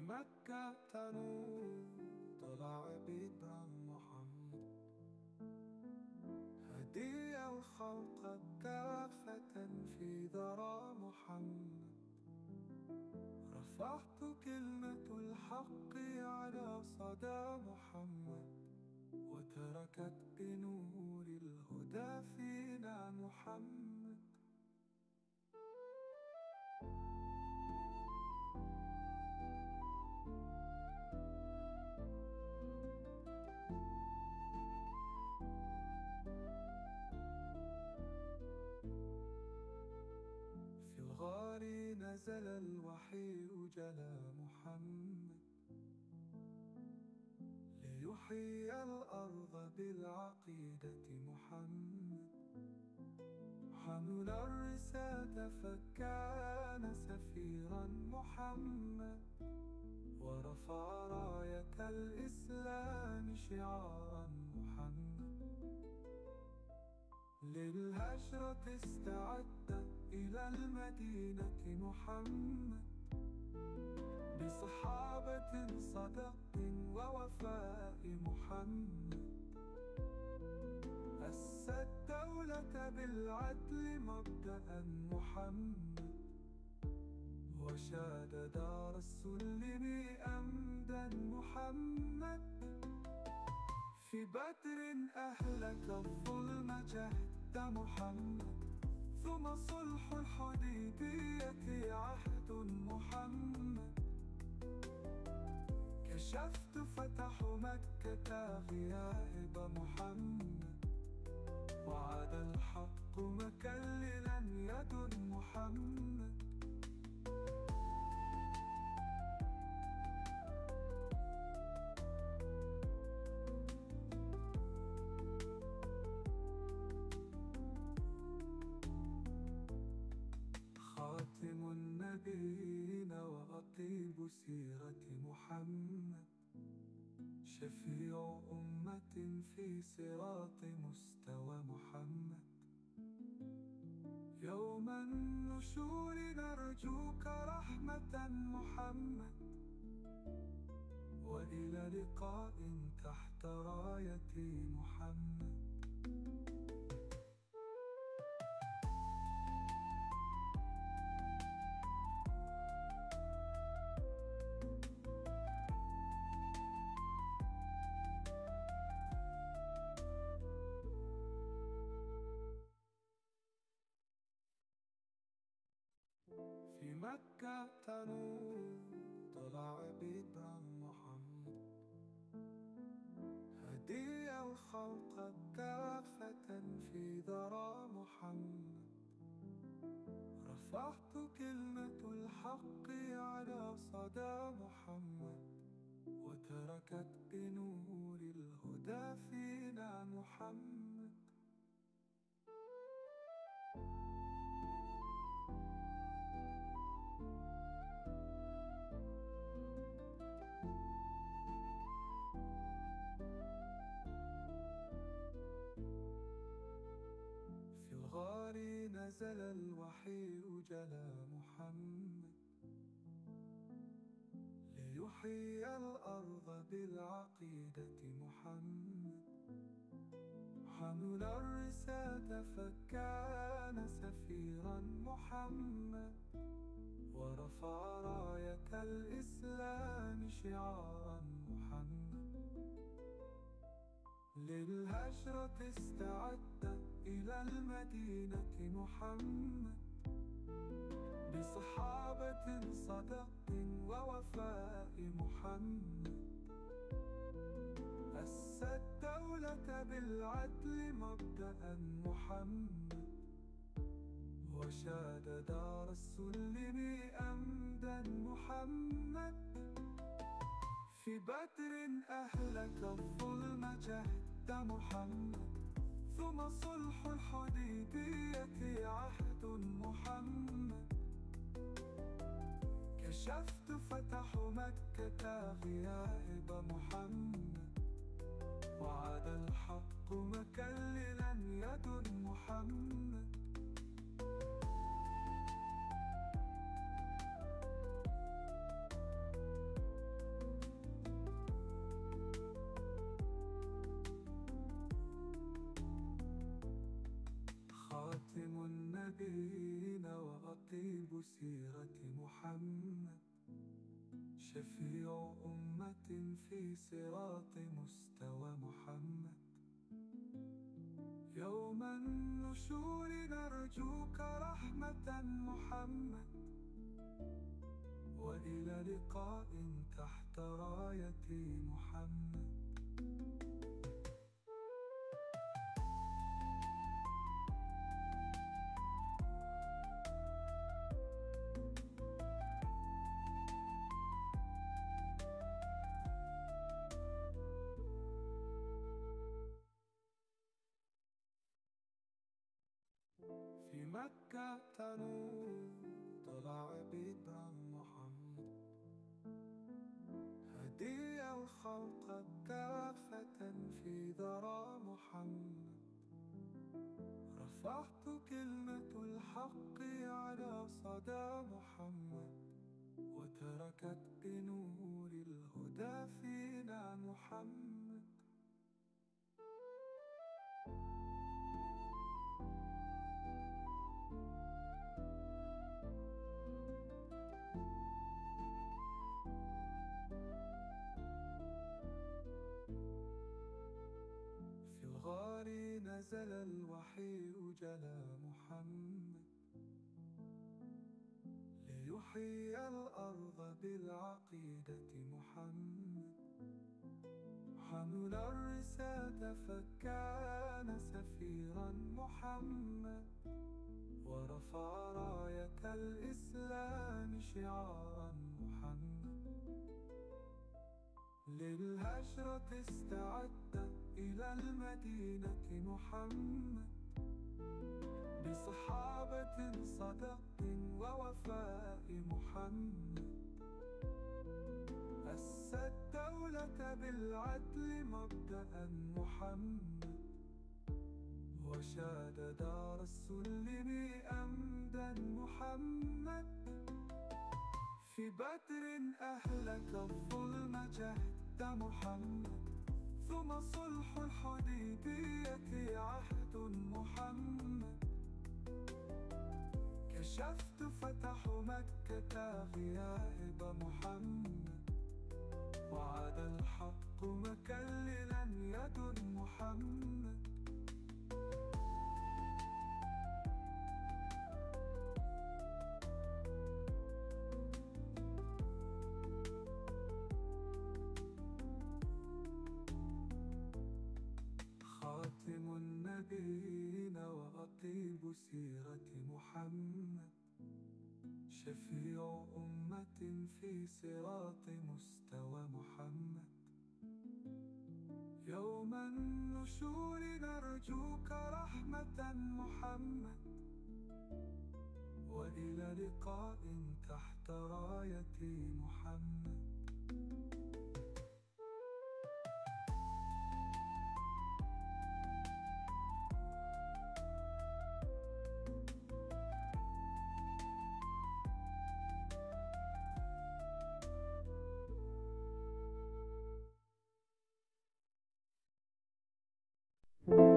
مكة تنور طلع بدر محمد، هدي الخلق كافة في ذرى محمد. رفعت كلمة الحق على صدى محمد، وتركت بنور الهدى فينا محمد. في الغار نزل الوحي جلا محمد، ليحيي الأرض بالعقيدة محمد. حمل الرسالة فكان سفيرا محمد، ورفع راية الإسلام شعارا محمد. للهجرة استعد إلى المدينة محمد، بصحابة صدق ووفاء محمد. أسس الدولة بالعدل مبدأ محمد، وشاد دار السلم أمدا محمد. في بدر أهلك الظلم جهد محمد، ثم صلح الحديبية عهد محمد. كشفت فتح مكة غياب محمد، وعد الحق مكللا يد محمد. خاتم النبيين وأطيب سيرة محمد، شفيع أمة في صراط مستوى محمد. يوم النشور نرجوك رحمة محمد، وإلى لقاء تحت راية محمد. في مكة تنور طلع بدر محمد، هدي الخلق كافة في ذرى محمد. رفعت كلمة الحق على صدى محمد، وتركت بنور الهدى فينا محمد. في الغار نزل الوحي جلا محمد، ليحيي الأرض بالعقيدة محمد. حمل الرسالة فكان سفيرا محمد، ورفع راية الإسلام شعارا محمد. للهجرة استعد إلى المدينة محمد، بصحابة صدق ووفاء محمد. أسس الدولة بالعدل مبدأ محمد، وشاد دار السلم أمدا محمد. في بدر أهلك الظلم جهد محمد، ثم صلح الحديبية عهد محمد. كشفت فتح مكة غياب محمد، وعد الحق مكللا يد محمد. شفيع أمة في صراط مستوى محمد. يوم النشور نرجوك رحمة محمد، وإلى لقاء تحت راية محمد. في مكة تنور طلع بدر محمد، هدي الخلق كافة في ذرى محمد. رفعت كلمة الحق على صدى محمد، وتركت بنور الهدى فينا محمد. في الغار نزل الوحي جلا محمد، ليحيي الأرض بالعقيدة محمد. حمل الرسالة فكان سفيرا محمد، ورفع راية الإسلام شعارا محمد. للهجرة استعد إلى المدينة محمد، بصحابة صدق ووفاء محمد. أسس الدولة بالعدل مبدأ محمد، وشاد دار السلم أمدا محمد. في بدر أهلك الظلم جهد محمد، ثم صلح الحديبية عهد محمد. كشفت فتح مكة غياب محمد، وعاد الحق مكللا يد محمد. خاتم النبيين وأطيب سيرة محمد، شفيع أمة في صراط مستوى محمد. يوم النشور نرجوك رحمة محمد، وإلى لقاء تحت راية محمد.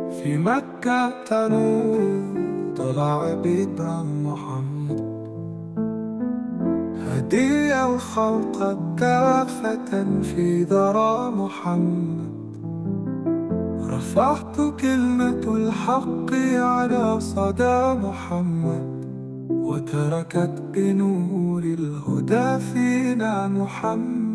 في مكة تنور طلع بدر محمد، هدي الخلق كافة في ذرى محمد. رفعت كلمة الحق على صدى محمد، وتركت بنور الهدى فينا محمد.